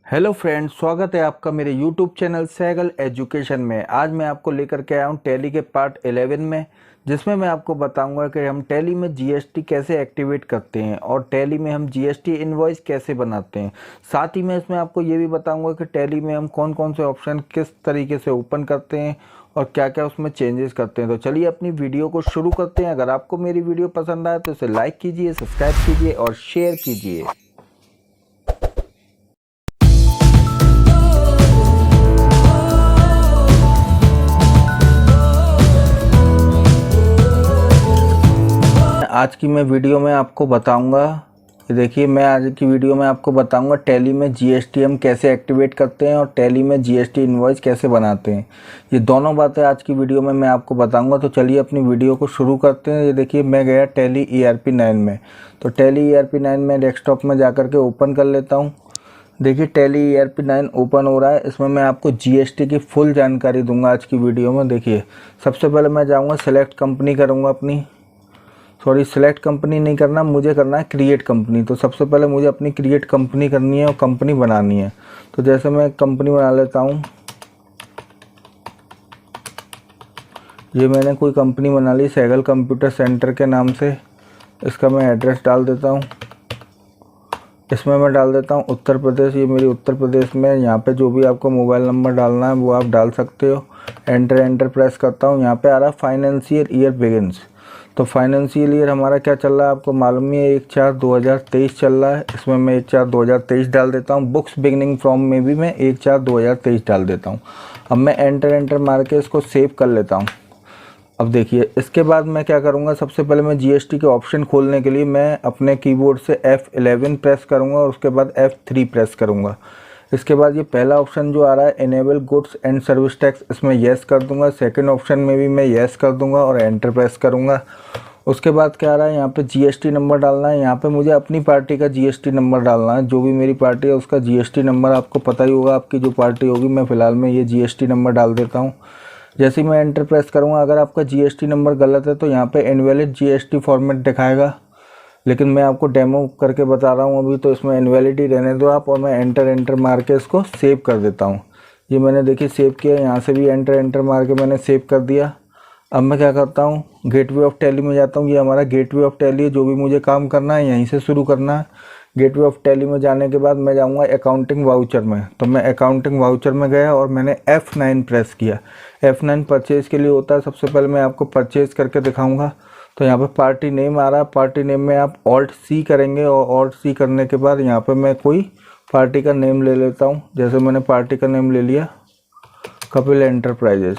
Hello friends, स्वागत है आपका मेरे यूट्यूब चैनल सैगल एजुकेशन में। आज मैं आपको लेकर के आया हूँ टैली के पार्ट 11 में, जिसमें मैं आपको बताऊंगा कि हम टैली में जीएसटी कैसे एक्टिवेट करते हैं और टैली में हम जीएसटी इनवॉइस कैसे बनाते हैं। साथ ही मैं इसमें आपको ये भी बताऊंगा कि टैली में हम कौन कौन से ऑप्शन किस तरीके से ओपन करते हैं और क्या क्या उसमें चेंजेस करते हैं। तो चलिए अपनी वीडियो को शुरू करते हैं। अगर आपको मेरी वीडियो पसंद आए तो इसे लाइक कीजिए, सब्सक्राइब कीजिए और शेयर कीजिए। आज की मैं वीडियो में आपको बताऊंगा, देखिए मैं आज की वीडियो में आपको बताऊंगा टैली में जीएसटी हम कैसे एक्टिवेट करते हैं और टैली में जीएसटी इनवॉइस कैसे बनाते हैं। ये दोनों बातें आज की वीडियो में मैं आपको बताऊंगा। तो चलिए अपनी वीडियो को शुरू करते हैं। ये देखिए मैं गया टैली ERP9 में। तो टैली ERP9 में डेस्कटॉप में जा कर के ओपन कर लेता हूँ। देखिए टैली ERP9 ओपन हो रहा है। इसमें मैं आपको जीएसटी की फुल जानकारी दूंगा आज की वीडियो में। देखिए सबसे पहले मैं जाऊँगा सेलेक्ट कंपनी करूँगा अपनी, सेलेक्ट कंपनी नहीं करना, मुझे करना है क्रिएट कंपनी। तो सबसे पहले मुझे अपनी क्रिएट कंपनी करनी है और कंपनी बनानी है। तो जैसे मैं कंपनी बना लेता हूँ, ये मैंने कोई कंपनी बना ली सैगल कंप्यूटर सेंटर के नाम से। इसका मैं एड्रेस डाल देता हूँ। इसमें मैं डाल देता हूँ उत्तर प्रदेश। ये मेरी उत्तर प्रदेश में। यहाँ पे जो भी आपको मोबाइल नंबर डालना है वो आप डाल सकते हो। एंटर प्रेस करता हूँ। यहाँ पे आ रहा है फाइनेंशियल ईयर बिगिंस। तो फाइनेंशियल ईयर हमारा क्या चल रहा है आपको मालूम ही है, 1/4/2023 चल रहा है। इसमें मैं 1/4/2023 डाल देता हूँ। बुक्स बिगनिंग फ्रॉम में भी मैं 1/4/2023 डाल देता हूँ। अब मैं एंटर मार के इसको सेव कर लेता हूँ। अब देखिए इसके बाद मैं क्या करूँगा, सबसे पहले मैं जीएसटी के ऑप्शन खोलने के लिए मैं अपने कीबोर्ड से F11 प्रेस करूँगा और उसके बाद F3 प्रेस करूँगा। इसके बाद ये पहला ऑप्शन जो आ रहा है enable goods and service tax, इसमें येस कर दूंगा। सेकंड ऑप्शन में भी मैं येस कर दूंगा और एंटर प्रेस करूंगा। उसके बाद क्या आ रहा है, यहाँ पे जीएसटी नंबर डालना है। यहाँ पे मुझे अपनी पार्टी का जीएसटी नंबर डालना है। जो भी मेरी पार्टी है उसका जीएसटी नंबर आपको पता ही होगा, आपकी जो पार्टी होगी। मैं फ़िलहाल में ये जीएसटी नंबर डाल देता हूँ। जैसे ही मैं एंटर प्रेस करूँगा, अगर आपका जीएसटी नंबर गलत है तो यहाँ पे इनवैलिड जीएसटी फॉर्मेट दिखाएगा, लेकिन मैं आपको डेमो करके बता रहा हूँ अभी, तो इसमें इनवैलिड ही रहने दो आप। और मैं एंटर मार के इसको सेव कर देता हूँ। ये मैंने देखिए सेव किया। यहाँ से भी एंटर मार के मैंने सेव कर दिया। अब मैं क्या करता हूँ, गेटवे ऑफ टैली में जाता हूँ। ये हमारा गेटवे ऑफ टैली है। जो भी मुझे काम करना है यहीं से शुरू करना है। गेटवे ऑफ टैली में जाने के बाद मैं जाऊँगा अकाउंटिंग वाउचर में। तो मैं अकाउंटिंग वाउचर में गया और मैंने F9 प्रेस किया। F9 परचेज़ के लिए होता है। सबसे पहले मैं आपको परचेज़ करके दिखाऊँगा। तो यहाँ पे पार्टी नेम आ रहा है। पार्टी नेम में आप Alt C करेंगे और Alt C करने के बाद यहाँ पे मैं कोई पार्टी का नेम ले लेता हूँ। जैसे मैंने पार्टी का नेम ले लिया कपिल एंटरप्राइजेज।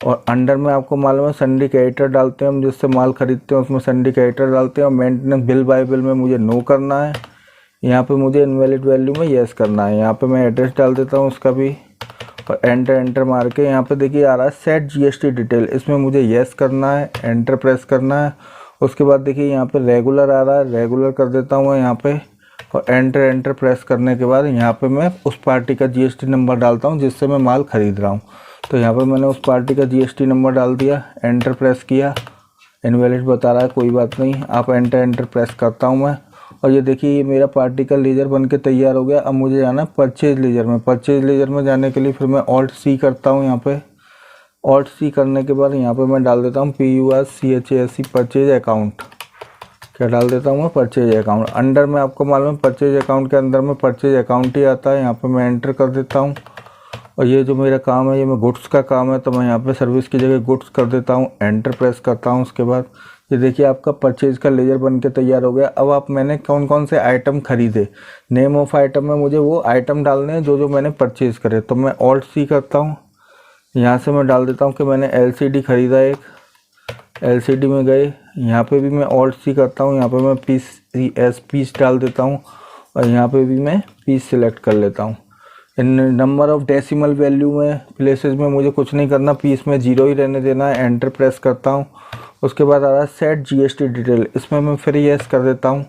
और अंडर में आपको मालूम है सिंडिकेटर डालते हैं हम, जिससे माल खरीदते हैं उसमें सिंडिकेटर डालते हैं। और मेंटेनेंस बिल बाय बिल में मुझे नो करना है। यहाँ पे मुझे इनवैलिड वैल्यू में येस करना है। यहाँ पे मैं एड्रेस डाल देता हूँ उसका भी और एंटर मार के यहाँ पे देखिए आ रहा है सेट जीएसटी डिटेल। इसमें मुझे येस करना है, एंटर प्रेस करना है। उसके बाद देखिए यहाँ पे रेगुलर आ रहा है, रेगुलर कर देता हूँ यहाँ पे। और एंटर प्रेस करने के बाद यहाँ पे मैं उस पार्टी का जीएसटी नंबर डालता हूँ जिससे मैं माल खरीद रहा हूँ। तो यहाँ पर मैंने उस पार्टी का जीएसटी नंबर डाल दिया, एंटर प्रेस किया। इनवैलिड बता रहा है, कोई बात नहीं, आप एंटर प्रेस करता हूँ मैं। और ये देखिए ये मेरा पार्टी का लेजर बन के तैयार हो गया। अब मुझे जाना है परचेज लेजर में। परचेज लेजर में जाने के लिए फिर मैं Alt C करता हूँ। यहाँ पे Alt C करने के बाद यहाँ पे मैं डाल देता हूँ PURCHASE परचेज अकाउंट। क्या डाल देता हूँ मैं, परचेज अकाउंट। अंडर में आपको मालूम है परचेज अकाउंट के अंदर में परचेज अकाउंट ही आता है। यहाँ पर मैं एंटर कर देता हूँ। और ये जो मेरा काम है ये मैं गुड्स का काम है, तो मैं यहाँ पे सर्विस की जगह गुड्स कर देता हूँ, एंटर प्रेस करता हूँ। उसके बाद ये देखिए आपका परचेज का लेजर बन के तैयार हो गया। अब आप मैंने कौन कौन से आइटम खरीदे, नेम ऑफ आइटम में मुझे वो आइटम डालने हैं जो जो मैंने परचेज़ करे। तो मैं Alt C करता हूँ। यहाँ से मैं डाल देता हूँ कि मैंने LCD ख़रीदा एक। LCD में गए, यहाँ पे भी मैं Alt C करता हूँ। यहाँ पे मैं पीस डाल देता हूँ और यहाँ पे भी मैं पीस सिलेक्ट कर लेता हूँ। इन नंबर ऑफ डेसिमल वैल्यू में प्लेसेस में मुझे कुछ नहीं करना, पीस में 0 ही रहने देना है। एंटर प्रेस करता हूँ। उसके बाद आ रहा है सेट जीएसटी डिटेल, इसमें मैं फिर येस कर देता हूँ।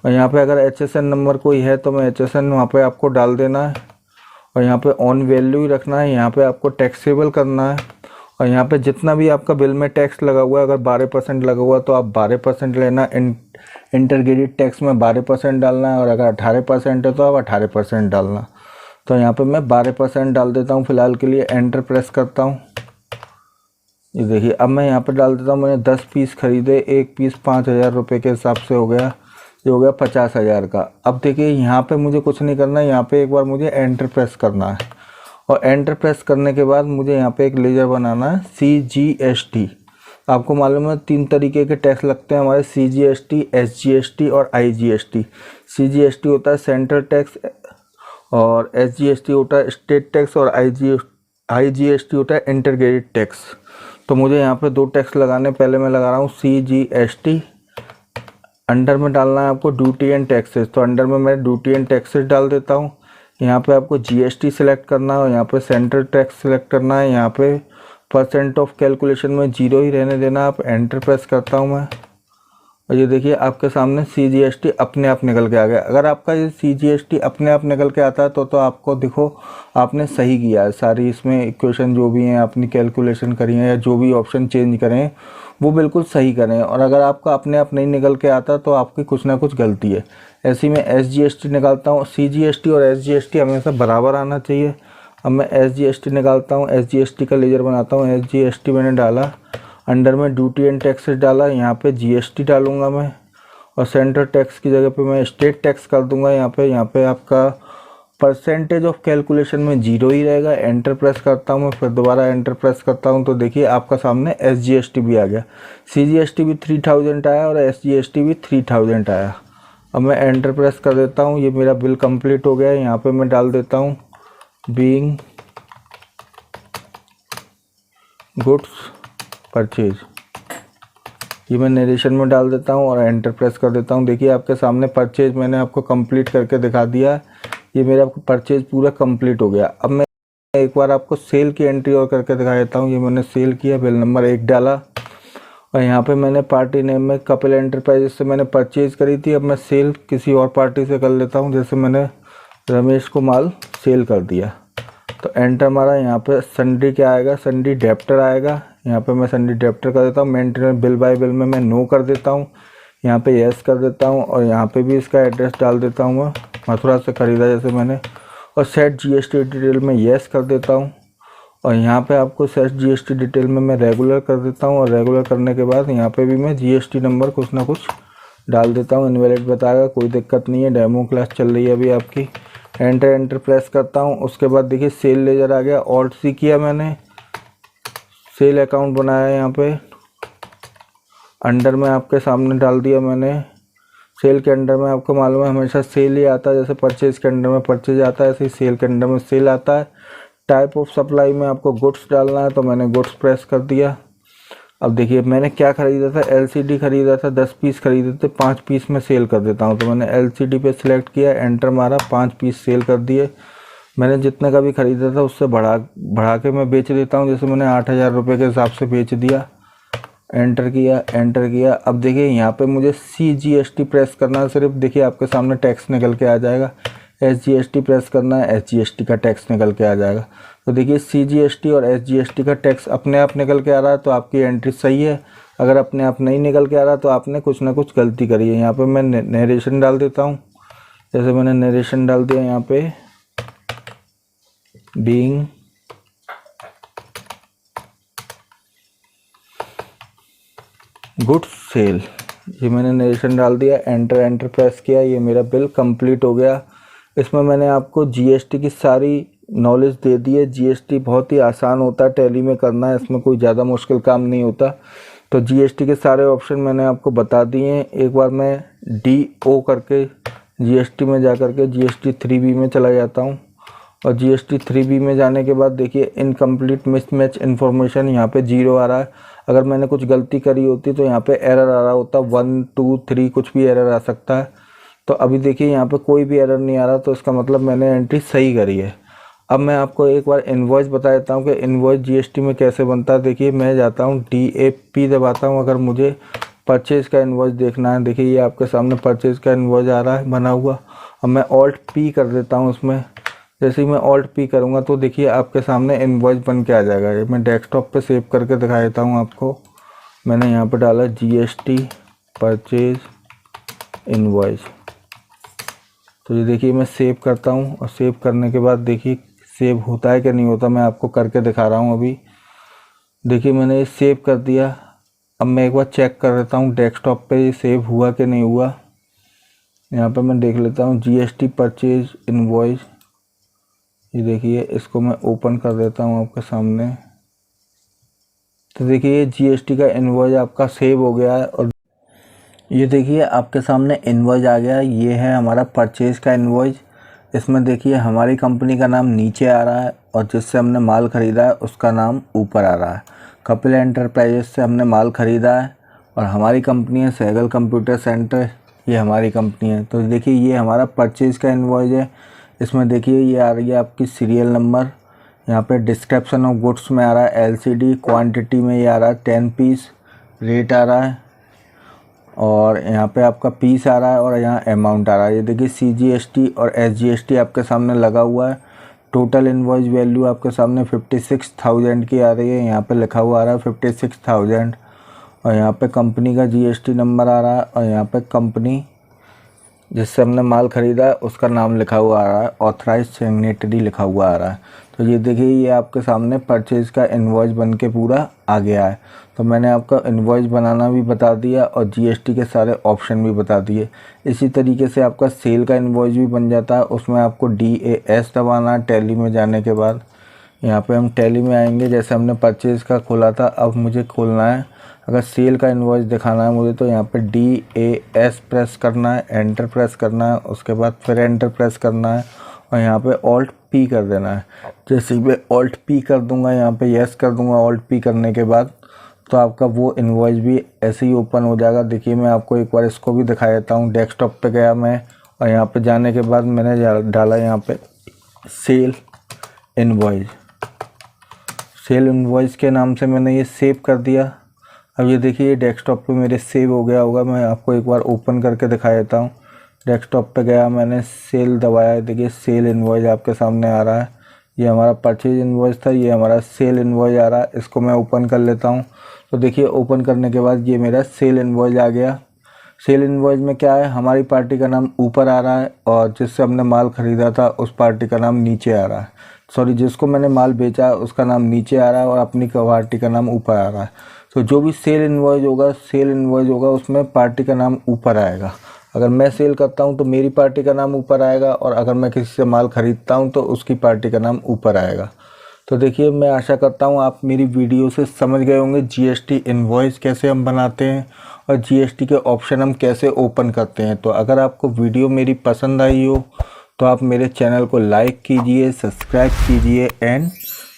और यहाँ पे अगर HSN नंबर कोई है तो मैं HSN वहाँ पे आपको डाल देना है। और यहाँ पे ऑन वैल्यू ही रखना है। यहाँ पे आपको टैक्सेबल करना है। और यहाँ पे जितना भी आपका बिल में टैक्स लगा हुआ है, अगर 12% लगा हुआ तो आप 12% लेना, इंटीग्रेटेड टैक्स में 12% डालना है, और अगर 18% है तो आप 18% डालना। तो यहाँ पे मैं 12% डाल देता हूँ फिलहाल के लिए, एंटर प्रेस करता हूँ। ये देखिए अब मैं यहाँ पे डाल देता हूँ, मैंने 10 पीस खरीदे, एक पीस 5,000 रुपये के हिसाब से हो गया, ये हो गया 50,000 का। अब देखिए यहाँ पे मुझे कुछ नहीं करना है, यहाँ पे एक बार मुझे एंटर प्रेस करना है, और एंटर प्रेस करने के बाद मुझे यहाँ पे एक लेजर बनाना है CGST। आपको मालूम है 3 तरीके के टैक्स लगते हैं हमारे, CGST, SGST और IGST। CGST होता है सेंट्रल टैक्स, और SGST होता है स्टेट टैक्स, और IGST होता है इंटीग्रेटेड टैक्स। तो मुझे यहाँ पे 2 टैक्स लगाने, पहले मैं लगा रहा हूँ CGST। अंडर में डालना है आपको ड्यूटी एंड टैक्सेस, तो अंडर में मैं ड्यूटी एंड टैक्सेस डाल देता हूँ। यहाँ पे आपको GST सेलेक्ट करना है, और यहाँ पे सेंट्रल टैक्स सेलेक्ट करना है। यहाँ पे परसेंट ऑफ कैलकुलेशन में 0 ही रहने देना। आप एंटर प्रेस करता हूँ मैं, और ये देखिए आपके सामने CGST अपने आप निकल के आ गया। अगर आपका ये CGST अपने आप निकल के आता है तो आपको देखो आपने सही किया है। सारी इसमें इक्वेशन जो भी हैं अपनी कैलकुलेशन करी है, या जो भी ऑप्शन चेंज करें वो बिल्कुल सही करें। और अगर आपका अपने आप नहीं निकल के आता तो आपकी कुछ ना कुछ गलती है। ऐसे ही मैं SGST निकालता हूँ। CGST और SGST हमेशा बराबर आना चाहिए। अब मैं SGST निकालता हूँ, SGST का लेजर बनाता हूँ। SGST मैंने डाला, अंडर में ड्यूटी एंड टैक्सेस डाला, यहाँ पे GST डालूंगा मैं, और सेंट्रल टैक्स की जगह पे मैं स्टेट टैक्स कर दूंगा। यहाँ पे आपका परसेंटेज ऑफ कैलकुलेशन में 0 ही रहेगा। एंटर प्रेस करता हूँ मैं, फिर दोबारा एंटर प्रेस करता हूँ, तो देखिए आपका सामने SGST भी आ गया। CGST भी 3000 आया, और SGST भी 3000 आया। अब मैं एंटर प्रेस कर देता हूँ, ये मेरा बिल कंप्लीट हो गया है। यहाँ पे मैं डाल देता हूँ बीइंग गुड्स परचेज, ये मैं नरेशन में डाल देता हूँ, और एंटर प्रेस कर देता हूँ। देखिए आपके सामने परचेज मैंने आपको कंप्लीट करके दिखा दिया। ये मेरा परचेज पूरा कंप्लीट हो गया। अब मैं एक बार आपको सेल की एंट्री और करके दिखा देता हूँ। ये मैंने सेल किया, बिल नंबर 1 डाला, और यहाँ पे मैंने पार्टी नेम में कपिल एंटरप्राइजेस से मैंने परचेज करी थी। अब मैं सेल किसी और पार्टी से कर लेता हूँ, जैसे मैंने रमेश को माल सेल कर दिया। तो एंटर मारा, यहाँ पे सन्डी क्या आएगा, सन्डी डेप्टर आएगा। यहाँ पे मैं सन्डी डेप्टर कर देता हूँ। मेंटेनेंस बिल बाय बिल में मैं नो कर देता हूँ, यहाँ पे यस कर देता हूँ, और यहाँ पे भी इसका एड्रेस डाल देता हूँ मैं, मथुरा से ख़रीदा जैसे मैंने, और सेट GST डिटेल में यस कर देता हूँ। और यहाँ पे आपको सेट GST डिटेल में मैं रेगुलर कर देता हूँ, और रेगुलर करने के बाद यहाँ पे भी मैं GST नंबर कुछ ना कुछ डाल देता हूँ। इनवैलिड बताएगा, कोई दिक्कत नहीं है, डेमो क्लास चल रही है अभी आपकी। एंटर प्रेस करता हूँ। उसके बाद देखिए सेल लेजर आ गया, ऑल्ट C किया मैंने, सेल अकाउंट बनाया। यहाँ पे अंडर में आपके सामने डाल दिया मैंने। सेल के अंडर में आपको मालूम है हमेशा सेल ही आता है, जैसे परचेज के अंडर में परचेज आता है, ऐसे ही सेल के अंडर में सेल आता है। टाइप ऑफ सप्लाई में आपको गुड्स डालना है, तो मैंने गुड्स प्रेस कर दिया। अब देखिए मैंने क्या ख़रीदा था, LCD ख़रीदा था, 10 पीस ख़रीदे थे, 5 पीस में सेल कर देता हूँ। तो मैंने LCD पे सिलेक्ट किया, एंटर मारा, 5 पीस सेल कर दिए। मैंने जितने का भी ख़रीदा था उससे बढ़ा के मैं बेच देता हूँ, जैसे मैंने 8,000 रुपये के हिसाब से बेच दिया। एंटर किया। अब देखिए यहाँ पे मुझे CGST प्रेस करना है सिर्फ। देखिए आपके सामने टैक्स निकल के आ जाएगा। SGST प्रेस करना है, SGST का टैक्स निकल के आ जाएगा। तो देखिए CGST और SGST का टैक्स अपने आप निकल के आ रहा है, तो आपकी एंट्री सही है। अगर अपने आप नहीं निकल के आ रहा तो आपने कुछ ना कुछ गलती करी है। यहाँ पे मैं नरेशन डाल देता हूँ, जैसे मैंने नरेशन डाल दिया यहाँ पे, बीइंग गुड सेल, ये मैंने नरेशन डाल दिया। एंटर प्रेस किया, ये मेरा बिल कंप्लीट हो गया। इसमें मैंने आपको GST की सारी नॉलेज दे दी है। GST बहुत ही आसान होता है, टैली में करना है, इसमें कोई ज़्यादा मुश्किल काम नहीं होता। तो GST के सारे ऑप्शन मैंने आपको बता दिए हैं। एक बार मैं DO करके GST में जा करके GST 3B में चला जाता हूँ, और GST 3B में जाने के बाद देखिए इनकम्प्लीट मिसमैच इन्फॉर्मेशन, यहाँ पे 0 आ रहा है। अगर मैंने कुछ गलती करी होती तो यहाँ पे एरर आ रहा होता, 1 2 3 कुछ भी एरर आ सकता है। तो अभी देखिए यहाँ पे कोई भी एरर नहीं आ रहा, तो इसका मतलब मैंने एंट्री सही करी है। अब मैं आपको एक बार इनवॉइस बता देता हूँ कि इनवॉइस GST में कैसे बनता है। देखिए मैं जाता हूँ DAP दबाता हूँ, अगर मुझे परचेज़ का इनवॉइस देखना है। देखिए ये आपके सामने परचेज़ का इनवॉइस आ रहा है बना हुआ। अब मैं Alt P कर देता हूँ उसमें, जैसे ही मैं ऑल्ट पी करूँगा तो देखिए आपके सामने इनवॉइस बन के आ जाएगा। ये मैं डेस्कटॉप पे सेव करके दिखा देता हूँ आपको। मैंने यहाँ पे डाला GST परचेज इनवॉइस। तो ये देखिए मैं सेव करता हूँ और सेव करने के बाद देखिए सेव होता है कि नहीं होता, मैं आपको करके दिखा रहा हूँ अभी। देखिए मैंने ये सेव कर दिया। अब मैं एक बार चेक कर लेता हूँ डेस्कटॉप पे ये सेव हुआ कि नहीं हुआ। यहाँ पे मैं देख लेता हूँ GST परचेज इनवॉइस। ये देखिए इसको मैं ओपन कर देता हूँ आपके सामने। तो देखिए ये GST का इनवॉइस आपका सेव हो गया है और ये देखिए आपके सामने इनवॉइस आ गया है। ये है हमारा परचेज का इनवॉइस। इसमें देखिए हमारी कंपनी का नाम नीचे आ रहा है और जिससे हमने माल ख़रीदा है उसका नाम ऊपर आ रहा है। कपिल एंटरप्राइजेस से हमने माल ख़रीदा है और हमारी कंपनी है सहगल कंप्यूटर सेंटर, ये हमारी कंपनी है। तो देखिए ये हमारा परचेज़ का इनवॉइस है। इसमें देखिए ये आ रही है आपकी सीरियल नंबर। यहाँ पे डिस्क्रिप्शन ऑफ गुड्स में आ रहा है LCD, क्वांटिटी में ये आ रहा है 10 पीस, रेट आ रहा है और यहाँ पे आपका पीस आ रहा है और यहाँ अमाउंट आ रहा है। ये देखिए CGST और SGST आपके सामने लगा हुआ है। टोटल इनवॉइस वैल्यू आपके सामने 56,000 की आ रही है। यहाँ पे लिखा हुआ आ रहा है 56,000 और यहाँ पे कंपनी का GST नंबर आ रहा है और यहाँ पे कंपनी जिससे हमने माल ख़रीदा है उसका नाम लिखा हुआ आ रहा है, ऑथराइज सिग्नेटरी लिखा हुआ आ रहा है। तो ये देखिए ये आपके सामने परचेज़ का इनवॉइस बन के पूरा आ गया है। तो मैंने आपका इनवॉइस बनाना भी बता दिया और GST के सारे ऑप्शन भी बता दिए। इसी तरीके से आपका सेल का इनवॉइस भी बन जाता है। उसमें आपको DAS दबाना है टैली में जाने के बाद। यहाँ पे हम टैली में आएंगे, जैसे हमने परचेज़ का खोला था अब मुझे खोलना है। अगर सेल का इनवॉइस दिखाना है मुझे तो यहाँ पे DAS प्रेस करना है, एंटर प्रेस करना है, उसके बाद फिर एंटर प्रेस करना है और यहाँ पे ऑल्ट P कर देना है। जैसे मैं ऑल्ट P कर दूँगा, यहाँ पे यस कर दूँगा ऑल्ट P करने के बाद, तो आपका वो इनवॉइस भी ऐसे ही ओपन हो जाएगा। देखिए मैं आपको एक बार इसको भी दिखा देता हूँ। डेस्कटॉप पे गया मैं और यहाँ पे जाने के बाद मैंने डाला यहाँ पे सेल इनवॉइस। सेल इनवॉइस के नाम से मैंने ये सेव कर दिया। अब ये देखिए ये डेस्कटॉप पे मेरे सेव हो गया होगा। मैं आपको एक बार ओपन करके दिखा देता हूँ। डेस्कटॉप पे गया, मैंने सेल दबाया, देखिए सेल इनवॉइस आपके सामने आ रहा है। ये हमारा परचेज इनवॉइस था, ये हमारा सेल इनवॉइस आ रहा है। इसको मैं ओपन कर लेता हूँ। तो देखिए ओपन करने के बाद ये मेरा सेल इनवॉइस आ गया। सेल इनवॉइस में क्या है, हमारी पार्टी का नाम ऊपर आ रहा है और जिससे हमने माल ख़रीदा था उस पार्टी का नाम नीचे आ रहा है। सॉरी, जिसको मैंने माल बेचा उसका नाम नीचे आ रहा है और अपनी पार्टी का नाम ऊपर आ रहा है। तो जो भी सेल इनवॉइस होगा उसमें पार्टी का नाम ऊपर आएगा। अगर मैं सेल करता हूं तो मेरी पार्टी का नाम ऊपर आएगा और अगर मैं किसी से माल ख़रीदता हूं तो उसकी पार्टी का नाम ऊपर आएगा। तो देखिए मैं आशा करता हूं आप मेरी वीडियो से समझ गए होंगे GST इनवॉइस कैसे हम बनाते हैं और GST के ऑप्शन हम कैसे ओपन करते हैं। तो अगर आपको वीडियो मेरी पसंद आई हो तो आप मेरे चैनल को लाइक कीजिए, सब्सक्राइब कीजिए एंड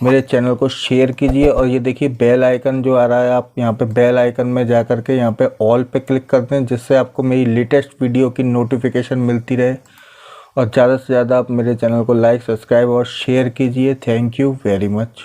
मेरे चैनल को शेयर कीजिए। और ये देखिए बेल आइकन जो आ रहा है, आप यहाँ पे बेल आइकन में जा कर के यहाँ पे ऑल पे क्लिक करते हैं, जिससे आपको मेरी लेटेस्ट वीडियो की नोटिफिकेशन मिलती रहे। और ज़्यादा से ज़्यादा आप मेरे चैनल को लाइक, सब्सक्राइब और शेयर कीजिए। Thank you very much.